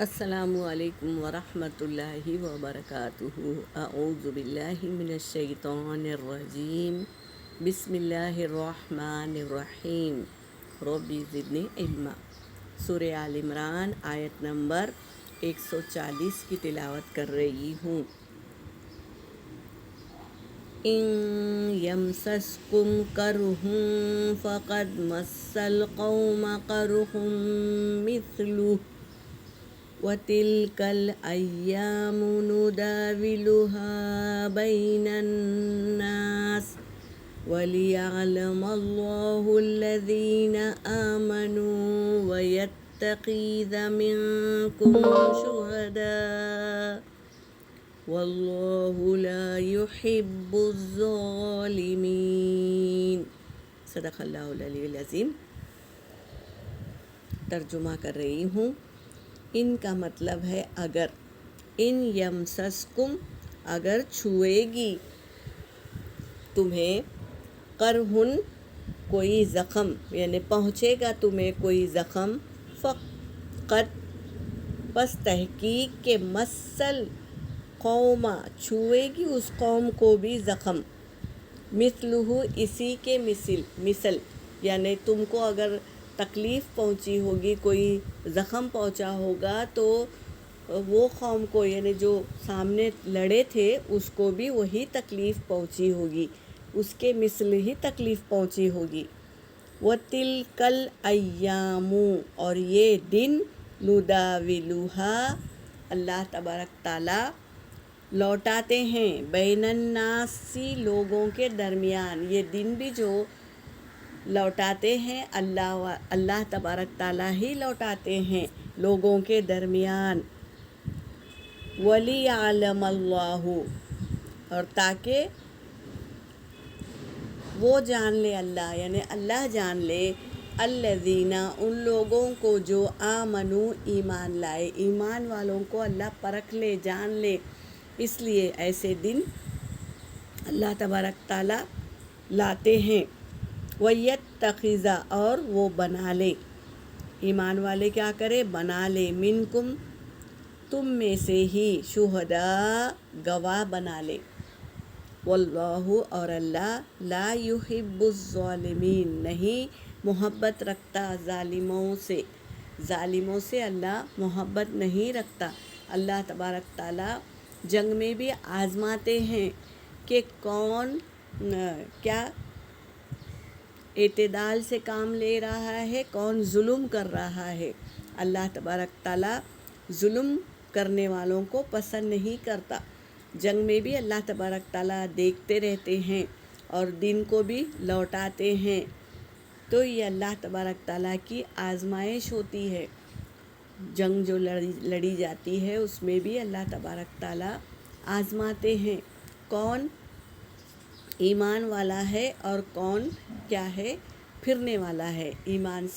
السلام علیکم ورحمۃ اللہ وبرکاتہ۔ اعوذ باللہ من الشیطان الرجیم، بسم اللہ الرحمن الرحیم، رب زدنی علما۔ سورہ آل عمران آیت نمبر 140 کی تلاوت کر رہی ہوں۔ ان یمسسکم کرہ فقد مس القوم کرہ مثلہ وَتِلْكَ الْأَيَّامُ نُدَاوِلُهَا بَيْنَ النَّاسِ وَلِيَعْلَمَ اللَّهُ الَّذِينَ آمَنُوا وَيَتَّخِذَ مِنكُمْ شُهَدَاءَ وَاللَّهُ لَا يُحِبُّ الظَّالِمِينَ۔ صدق اللہ العلی العظیم۔ ترجمہ کر رہی ہوں۔ ان کا مطلب ہے اگر، ان یمسسکم اگر چھوئے گی تمہیں، قرحن کوئی زخم، یعنی پہنچے گا تمہیں کوئی زخم، فقط پس تحقیق کے مسل قوم چھوئے گی اس قوم کو بھی زخم، مثلہ اسی کے مثل، یعنی تم کو اگر تکلیف پہنچی ہوگی، کوئی زخم پہنچا ہوگا تو وہ قوم کو، یعنی جو سامنے لڑے تھے اس کو بھی وہی تکلیف پہنچی ہوگی، اس کے مثل ہی تکلیف پہنچی ہوگی۔ وَتِلْكَ الْأَيَّامُ اور یہ دن، نُدَاوِلُهَا اللہ تبارک تعالیٰ لوٹاتے ہیں، بین الناس لوگوں کے درمیان، یہ دن بھی جو لوٹاتے ہیں اللہ تبارک تعالیٰ ہی لوٹاتے ہیں لوگوں کے درمیان۔ وَلِيَعْلَمَ اللَّهُ اور تاکہ وہ جان لے اللہ، یعنی اللہ جان لے، الذین ان لوگوں کو جو آمنو ایمان لائے، ایمان والوں کو اللہ پرکھ لے، جان لے، اس لیے ایسے دن اللہ تبارک تعالیٰ لاتے ہیں۔ وَيَتَّخِذَ اور وہ بنا لے، ایمان والے کیا کرے، بنا لے، منکم تم میں سے ہی، شہداء گواہ بنا لے، واللہ اور اللہ لا یحب الظالمین نہیں محبت رکھتا ظالموں سے اللہ محبت نہیں رکھتا۔ اللہ تبارک تعالیٰ جنگ میں بھی آزماتے ہیں کہ کون کیا اعتدال سے کام لے رہا ہے، کون ظلم کر رہا ہے۔ اللہ تبارک تعالیٰ ظلم کرنے والوں کو پسند نہیں کرتا۔ جنگ میں بھی اللہ تبارک تعالیٰ دیکھتے رہتے ہیں اور دن کو بھی لوٹاتے ہیں، تو یہ اللہ تبارک تعالیٰ کی آزمائش ہوتی ہے۔ جنگ جو لڑی جاتی ہے اس میں بھی اللہ تبارک تعالیٰ آزماتے ہیں کون ایمان والا ہے اور کون کیا ہے، پھرنے والا ہے ایمان